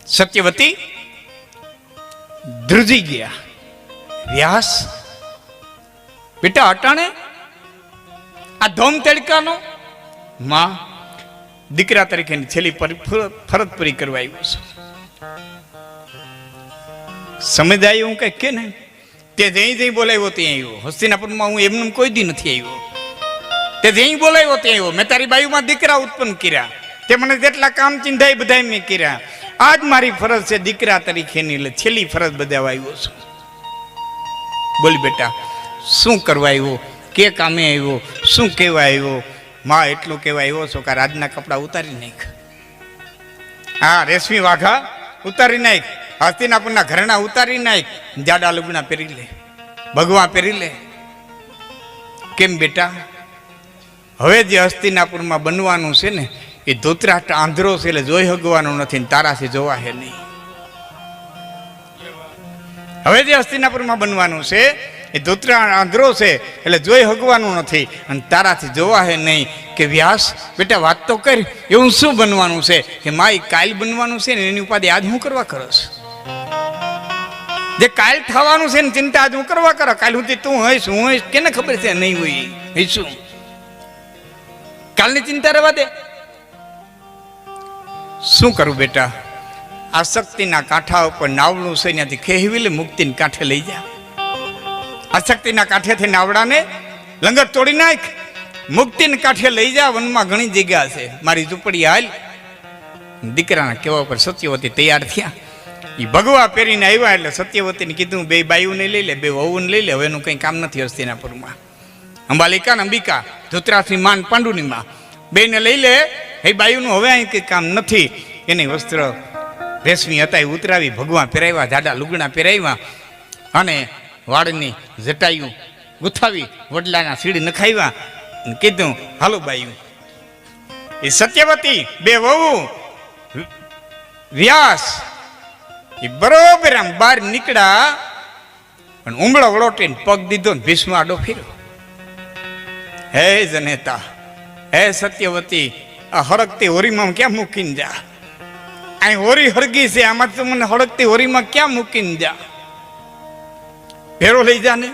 સત્યવતી ધ્રુજી ગયા. વ્યાસ બેટા અટાણે આ ધોમ તડકાનો માં દીકરા તરીકેની છેલ્લી ફરજ પૂરી કરવા આવ્યો છું. સમજાયું હું કઈ કે ને તે જઈ બોલાવ્યો ત્યાં આવ્યો. હસ્તિનાપુરમાં હું એમનું કોઈ દી નથી આવ્યો. તે જઈ બોલાવ્યો ત્યાં આવ્યો. મેં તારી બાયુમાં દીકરા ઉત્પન્ન કર્યા. તે મને જેટલા કામ ચિંધાય બધા મેં કર્યા. આજ મારી ફરજ છે દીકરા તરીકેની, એટલે છેલ્લી ફરજ બજાવવા આવ્યો છું. બોલ બેટા શું કરવા આવ્યો, કે કામે આવ્યો, શું કહેવા આવ્યો? માં એટલું કહેવા આવ્યો છો કે રાજના કપડા ઉતારી નાખ. હા, રેશમી વાઘા ઉતારી નાખ, હસ્તિનાપુરના ઘરેણા ઉતારી નાખ, જાડા લુગણા પહેરી લે, ભગવા પહેરી લે. કેમ બેટા? હવે જે હસ્તિનાપુરમાં બનવાનું છે ને એ ધોતરાટ આંધળો છે, એટલે જોઈ હગવાનું નથી ને તારાથી જોવા હે નહીં. હવે જે હસ્તિનાપુરમાં બનવાનું છે એ ધોતરાટ આંધળો છે, એટલે જોઈ હગવાનું નથી અને તારાથી જોવા હે નહીં. કે વ્યાસ બેટા વાત તો કર, એવું શું બનવાનું છે? કે માય કાલ બનવાનું છે ને એની ઉપાધિ આજ હું કરવા કરસ? જે કાલ થવાનું છે ને ચિંતા આજ હું કરવા કરો. કાલ સુધી તું હોઈશ, હું હોઈશ, કેને ખબર છે નહીં હોય શું? કાલની ચિંતા રહેવા દે. શું કરું બેટા? આસક્તિના કાંઠા ઉપર નાવડું છે, ત્યાંથી ખેહવી લે, મુક્તિને કાંઠે લઈ જા. આસક્તિના કાંઠેથી નાવડાને લંગર તોડી નાખ, મુક્તિને કાંઠે લઈ જા. વનમાં ઘણી જગ્યા છે, મારી ઝૂંપડી હાલ. દીકરાના કહેવા પર સત્યવતી તૈયાર થયા. એ ભગવા પહેરીને આવ્યા એટલે સત્યવતીને કીધું બે બાયુને લઈ લે, બે વહુને લઈ લે. હવે એનું કંઈ કામ નથી હસ્તિનાપુરમાં. અંબાલિકા ને અંબિકા, ધૃતરાષ્ટ્રની માન પાંડુની માં, બેને લઈ લે. એ બાયુનું હવે અહીં કંઈ કામ નથી. એની વસ્ત્ર રેશમી હતા એ ઉતરાવી, ભગવા પહેરાવ્યા, જાડા લુગણા પહેરાવ્યા અને વાળની જટાયું ગુથાવી, વડલાના સીડી નખાવ્યા. કીધું હાલો બાયું. એ સત્યવતી બે વહુ વ્યાસ એ બરોબર આમ બહાર નીકળ્યા, પણ ઉમળો વળોટીને પગ દીધો ને ભીષ્મ આડો ફેર્યો. હે જનેતા, હે સત્યવતી, આ હળગતી હોરીમાં ક્યાં મૂકીને જા? અહીં હોરી હળગી છે, આમાં તો મને હળગતી હોરીમાં ક્યાં મૂકીને જા? ભેરો લઈ જા ને.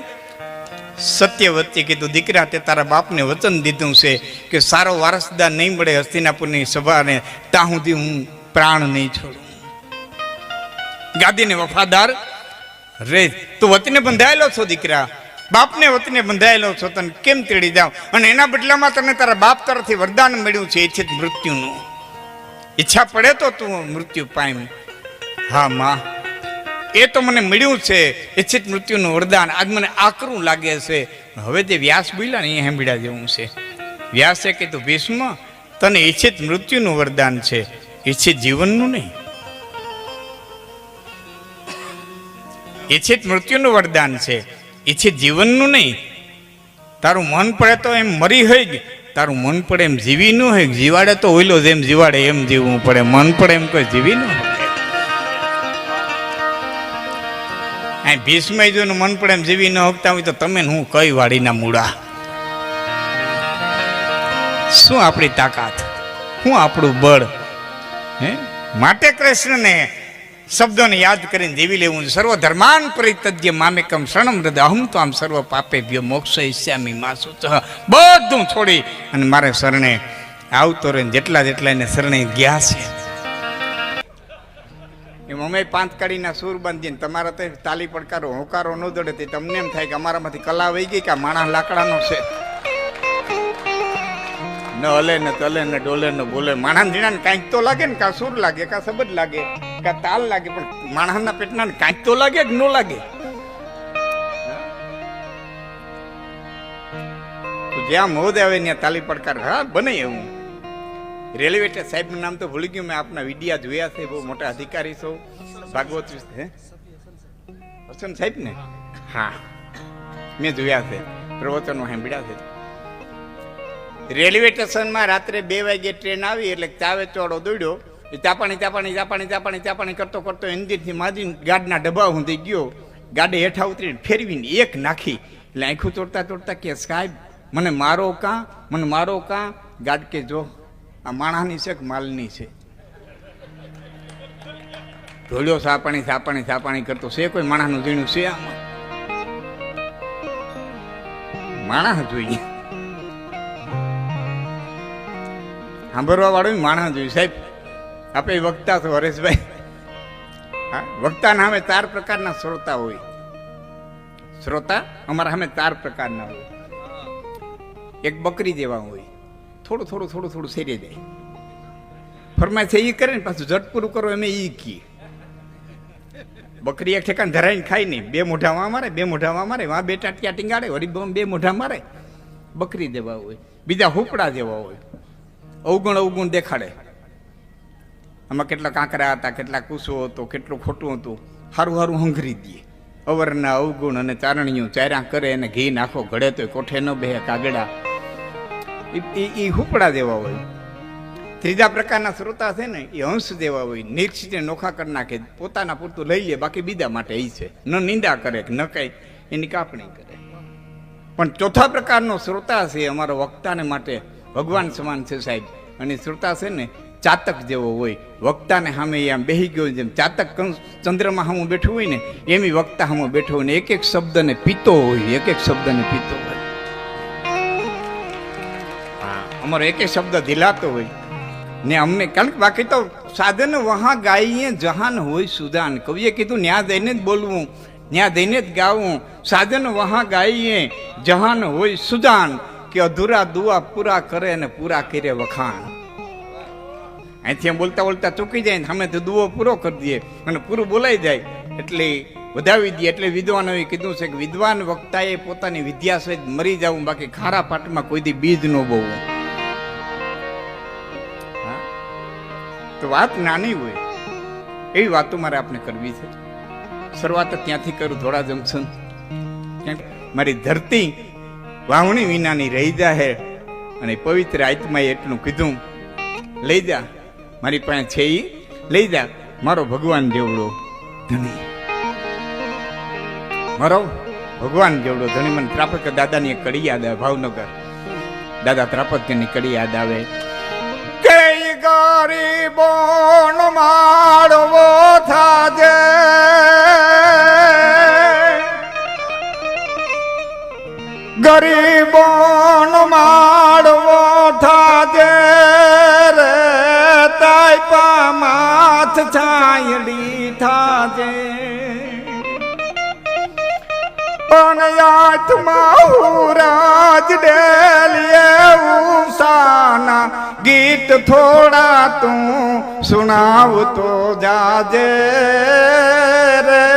સત્યવતી કીધું દીકરા તે તારા બાપને વચન દીધું છે કે સારો વારસદાર નહીં મળે હસ્તિનાપુરની સભાને ત્યાં સુધી હું પ્રાણ નહીં છોડું. ગાદીને વફાદાર રે. તું વતને બંધાયેલો છો દીકરા, બાપને વતને બંધાયેલો છો, તને કેમ તેડી જાવ? અને એના બદલામાં તને તારા બાપ તરફથી વરદાન મળ્યું છે ઈચ્છિત મૃત્યુનું. ઈચ્છા પડે તો તું મૃત્યુ પામ. હા માં, એ તો મને મળ્યું છે ઈચ્છિત મૃત્યુનું વરદાન. આજ મને આકરું લાગે છે. હવે જે વ્યાસ બોલ્યા ને એ સાંભળ્યા જેવું છે. વ્યાસે કીધું ભીષ્મ, તને ઈચ્છિત મૃત્યુનું વરદાન છે, ઈચ્છિત જીવનનું નહીં. ઈચ્છિત મૃત્યુનું વરદાન છે, ઈચ્છિત જીવનનું નહીં. તારું મન પડે તો એમ મરી હોય, તારું મન પડે એમ જીવી ન હોય. જીવાડે તો ઓઈલો જેમ જીવાડે એમ જીવવું પડે. મન પડે એમ કોઈ જીવી ન હોય. ભીષ્મ જો મન પડે એમ જીવી ન હકતા હોય તો તમે હું કઈ વાડીના મૂળા? શું આપણી તાકાત, શું આપણું બળ? હે માટે કૃષ્ણને શબ્દોને યાદ કરીને જીવી લેવું છે. સર્વ ધર્માન પરિત્યજ્ય મામેકમ શરણમ વ્રજ અહમ તો આમ સર્વ પાપેભ્યો મોક્ષયિષ્યામિ મા શુચઃ. બધું છોડી અને મારે શરણે આવતો રહે. જેટલા એને શરણે ગયા છે એમ અમે પાંચ કાઢીના સૂર બાંધીને તમારા તો તાલી પડકારો હોકારો ન દોડે તે તમને એમ થાય કે અમારામાંથી કલા વહી ગઈ કે આ માણસ લાકડાનો છે. ન હલે ને તલે ને ડોલે ને બોલે. માણસ જીણા ને કાંઈક તો લાગે ને, કાં સૂર લાગે, કાં શબ્દ લાગે, કાં તાલ લાગે, પણ માણસના પેટના કાંઈક તો લાગે કે ન લાગે? જ્યાં મોદ આવે ત્યાં તાલી પડકાર. હા બને એવું. રેલવે સાહેબનું નામ તો ભૂલી ગયું મેં. આપના વિડિયા જોયા છે, બહુ મોટા અધિકારી છો, ભાગવત હે હસન સાહેબ ને? હા મેં જોયા છે, પ્રવચનો સાંભળ્યા છે. રેલવે સ્ટેશનમાં રાત્રે 2 વાગે ટ્રેન આવી એટલે ચાવે ચોડો દોડ્યો. ચાપાણી કરતો એન્જિનથી માજી ગાડના ડબ્બા સુધી ગયો. ગાડી હેઠા ઉતરીને ફેરવીને એક નાખી. એટલે આંખું તોડતા કે સાહેબ મને મારો કાં? ગાડ કે જો આ માણસની છે કે માલની છે? ઢોલ્યો સાપાણી સાપાણી સાપાણી કરતો છે કોઈ માણસનું ઝીણું છે આમાં? માણસ જોઈએ, સાંભળવા વાળું માણસ જોઈએ. સાહેબ આપણે વક્તા છો હરેશભાઈ, હા, વક્તાના સામે 4 પ્રકારના શ્રોતા હોય. શ્રોતા અમારા સામે 4 પ્રકારના હોય. એક બકરી જેવા હોય, થોડું થોડું થોડું થોડું શેરી જાય, ફરમાય છે એ કરે ને પાછું ઝટ પૂરું કરો એમ એ કી. બકરી એક ઠેકાને ધરાઈને ખાય નહીં, 2 મોઢામાં મારે 2 મોઢામાં મારે, વાં 2 ટાટિયા ટીંગાડે, વળી 2 મોઢા મારે. બકરી જેવા હોય. બીજા હુપડા જેવા હોય, અવગુણ અવગુણ દેખાડે. આમાં કેટલા કાંકરા હતા, કેટલા કૂસો હતો, કેટલું ખોટું હતું, સારું સારું હંઘરી દે. અવરના અવગુણ અને ચારણીઓ ચાર્યા કરે અને ઘી નાખો ઘડે તો કોઠે ન બેહે કાગડા. એ હુપડા જેવા હોય. ત્રીજા પ્રકારના શ્રોતા છે ને એ હંસ જેવા હોય, નિર્ક્ષિતને નોખા કરી નાખે, પોતાના પૂરતું લઈ લે, બાકી બીજા માટે એ છે. ન નિંદા કરે ન કઈ એની કાપણી કરે. પણ ચોથા પ્રકારનો શ્રોતા છે અમારો વક્તાને માટે ભગવાન સમાન છે સાહેબ. અને શ્રોતા છે ને ચાતક જેવો હોય. વક્તાને સામે આમ બેસી ગયો, જેમ ચાતક ચંદ્રમાં સામું બેઠું હોય ને એમ વક્તા સામું બેઠો હોય ને એક એક શબ્દને પીતો હોય, એક એક શબ્દને પીતો હોય. હા, અમારો એક એક શબ્દ દિલાતો હોય ને અમને. કારણ કે બાકી તો સાધન વહા ગાઈએ જહાન હોય સુદાન. કવિએ કીધું ન્યા દઈને જ બોલવું, ન્યા દઈને જ ગાવું. સાધન વહા ગાઈએ જહાન હોય સુદાન, કે અધૂરા દુઆ પૂરા કરે અને પૂરા કરે વખાણ. અહીંથી બોલતા બોલતા ચૂકી જાય, સામે તો દુઓ પૂરો કરી દઈએ અને પૂરું બોલાઈ જાય એટલે વધાવી દઈએ. એટલે વિદ્વાનોએ કીધું છે કે વિદ્વાન વક્તાએ પોતાની વિદ્યા સહિત મરી જવું, બાકી ખારા પાટમાં કોઈ દી બીજ ન બોવું. તો વાત નાની હોય એવી વાતો મારે આપણે કરવી છે. શરૂઆત ત્યાંથી કરું, થોડા જંકશન. મારી ધરતી વાવણી વિનાની રહી જાહે અને પવિત્ર આત્માએ એટલું કીધું, લઈ જા મારી પાસે છે ઈ લઈ જા, મારો ભગવાન જેવડો ધણી, મારો ભગવાન જેવડો ધણી. મને ત્રાપક દાદાની એક કડી યાદ આવે, ભાવનગર દાદા ત્રાપકની કડી યાદ આવે. કઈ ગરીબોનો માળવો થાજે, ગરીબોનો માળવો થાજે રે, તાઈપા માથ છાયડી થાજે. પણ આત્મા હુરાજ ડેલીએ ઉસાના ગીત થોડા તું સુણાવતો જાજે રે,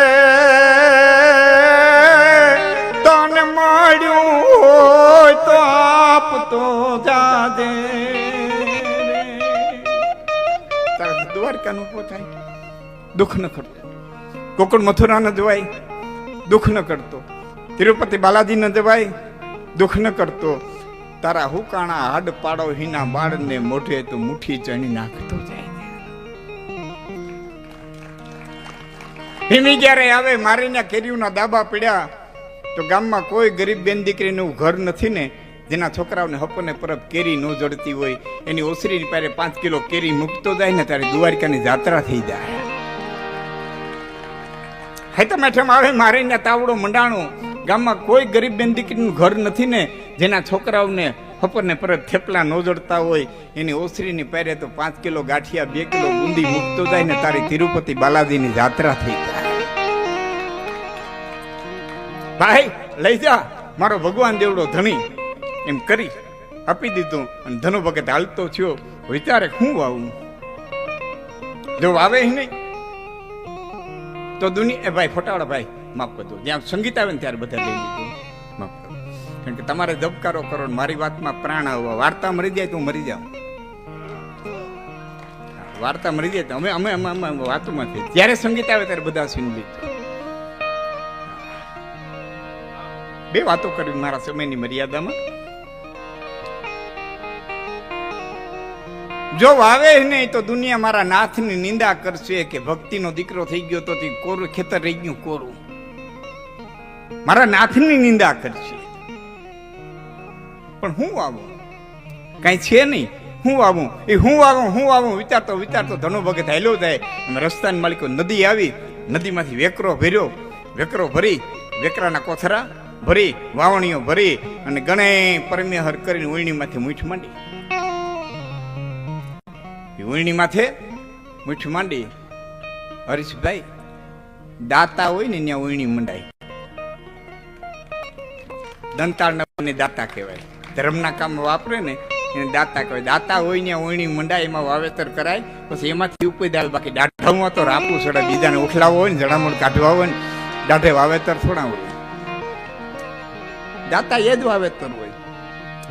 તને મળ્યું હોય તો આપતો જાજે. દ્વારકા નું પોતાય દુઃખ ન કરતો, કોકણ મથુરા ન જવાય દુઃખ ન કરતો, તિરુપતિ બાલાજી ન જવાય દુઃખ ન કરતો, તારા હુકાણા હાડ પાડો હિના બાળને મોઢે તો મુઠ્ઠી ચણી નાખતો જાય. હિમી જ્યારે આવે મારીને કેરીઓના દાબા પડ્યા તો ગામમાં કોઈ ગરીબ બેન દીકરીનું ઘર નથી ને જેના છોકરાઓને હપને પરબ કેરી ન જડતી હોય. એની ઓસરીની પાસે 5 કિલો કેરી મૂકતો જાય ને ત્યારે દ્વારકાની જાત્રા થઈ જાય. હેતમ હેઠમ આવે મારીને તાવડો મંડાણો. ગામમાં કોઈ ગરીબ બેન દીકરીનું ઘર નથી ને જેના છોકરાઓને હપને પરબ થેપલા ન જડતા હોય. એની ઓસરીની પહેરે તો 5 કિલો ગાંઠિયા 2 કિલો બુંદી મૂકતો જાય ને તારી તિરુપતિ બાલાજીની જાત્રા થઈ જાય. ભાઈ લઈ જા મારો ભગવાન જેવડો ધણી એમ કરી આપી દીધું. અને ધનુ ભગત હાલતો થયો, વિચારે હું વાવું, જો વાવે નહીં તો દુનિયા. ભાઈ ફટાવાળા ભાઈ માફ કરજો, જ્યાં સંગીત આવે ને ત્યારે બધા લઈ લીધું, માફ કરો. કારણ કે તમારે ધબકારો કરો ને મારી વાતમાં પ્રાણ આવવા. વાર્તા મરી જાય તો હું મરી જાઉં, વાર્તા મરી જાય તો અમે અમે અમે વાતોમાં થઈ. જ્યારે સંગીત આવે ત્યારે બધા સીન લીધું. 2 વાતો કરી મારા સમયની મર્યાદામાં. જો વાવે નહીં તો દુનિયા મારા નાથની નિંદા કરશે કે ભક્તિનો દીકરો થઈ ગયો તો કોરું ખેતર રહી ગયું કોરું. મારા નાથની નિંદા કરશે. પણ હું વાવું, કઈ છે નહીં. હું વાવું એ હું વાવું વિચારતો વિચારતો ધનો ભગત હાલ્યો જાય. રસ્તાની માલિકો નદી આવી, નદીમાંથી વેકરો ભરી વેકરાના કોથરા ભરી વાવણીઓ ભરી અને ગણે પરમેહર કરીને ઉયણીમાંથી મૂઠ માંડી. ઉયણી માથે મૂઠ માંડી. હરીશભાઈ દાતા હોય ને ત્યાં ઉયણી મંડાય. દંતાળને દાતા કહેવાય. ધર્મના કામ વાપરે ને એને દાતા કહેવાય. દાતા હોય ત્યાં ઉયણી મંડાય, એમાં વાવેતર કરાય, પછી એમાંથી ઉપજ આવે. બાકી દાઢામાં તો રાપું સડા બીજાને ઉખલાવો હોય ને, જડામણ કાઢવા હોય ને, દાઢે વાવેતર થોડા હોય. દાતા એ જ વાવેતર હોય.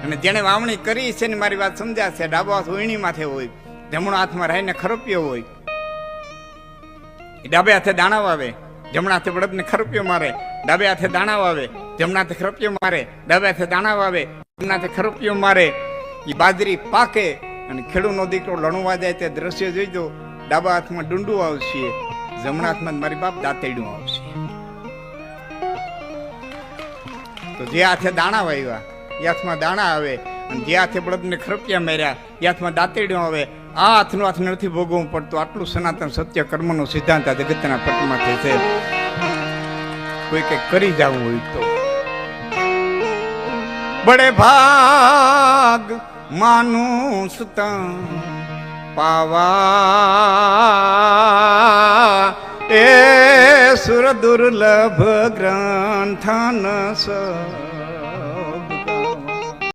અને જેને વાવણી કરી છે ને મારી વાત સમજાશે. ડાબો હાથ ઉયણી માથે હોય, જમણો હાથમાં રહીને ખરપિયો હોય. ડાબે હાથે દાણા વાવે, જમણા હાથે બળદને ખરપિયો મારે. ડાબે હાથે દાણા વાવે, જમણા હાથે ખરપિયો મારે. ડાબે હાથે દાણા વાવે, જમણા હાથે ખરપિયો મારે. એ બાજરી પાકે અને ખેડૂતનો દીકરો લણવા જાય તે દ્રશ્ય જોઈજો. ડાબા હાથમાં ડુંડું આવશે, જમણા હાથમાં મારી બાપ દાંતેડું આવશે. તો જે હાથે દાણા વાવ્યા એ હાથમાં દાણા આવે, અને જે હાથે બળદને ખરપિયા માર્યા એ હાથમાં દાંતેડું આવે. આ હાથનું હાથ નથી ભોગવવું પડતું. આટલું સનાતન સત્ય કર્મનો સિદ્ધાંત આ જગતના પટમાંથી છે. કોઈ કંઈક કરી જવું હોય તો બડે ભાગ માનુષતા પાવા એ સુર દુર્લભ ગ્રંથન સ